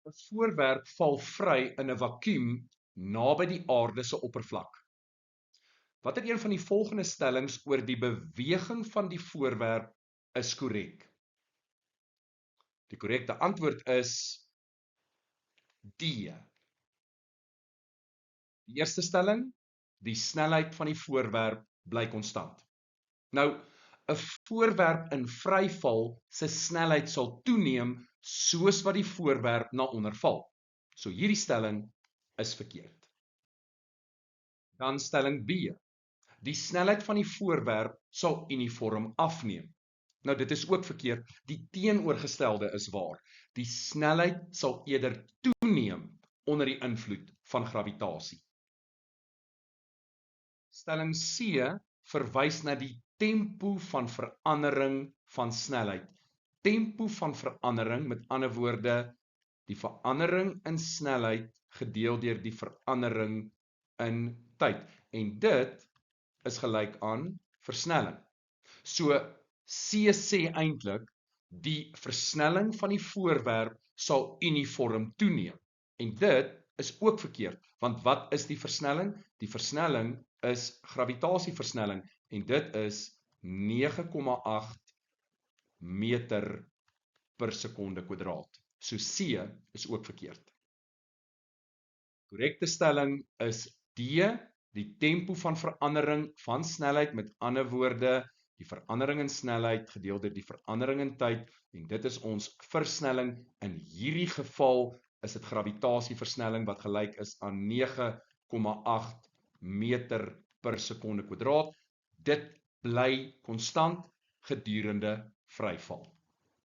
'n voorwerp val vry in 'n vakuum naby die aarde se oppervlak. Watter een van die volgende stellings oor die beweging van die voorwerp is korrek? Die korrekte antwoord is D. Die eerste stelling, die snelheid van die voorwerp bly konstant. Nou, 'n voorwerp in vryval se snelheid sal toeneem soos wat die voorwerp na onder val. So hierdie stelling is verkeerd. Dan stelling B. Die snelheid van die voorwerp sal uniform afneem. Nou dit is ook verkeerd, die teenoorgestelde is waar. Die snelheid sal eerder toeneem onder die invloed van gravitasie. Stelling C verwys na die tempo van verandering van snelheid. Tempo van verandering, met ander woorde, die verandering in snelheid gedeel deur die verandering in tyd. En dit is gelyk aan versnelling. So C sê eintlik die versnelling van die voorwerp sal uniform toeneem. En dit is ook verkeerd, want wat is die versnelling? Die versnelling is gravitasieversnelling en dit is 9,8 meter per sekonde kwadraat. So C is ook verkeerd. Korrekte stelling is D, die tempo van verandering van snelheid, met ander woorde, die verandering in snelheid gedeel deur die verandering in tyd, en dit is ons versnelling. In hierdie geval is dit gravitasieversnelling wat gelyk is aan 9,8 meter per sekonde kwadraat. Dit bly konstant gedurende vryval.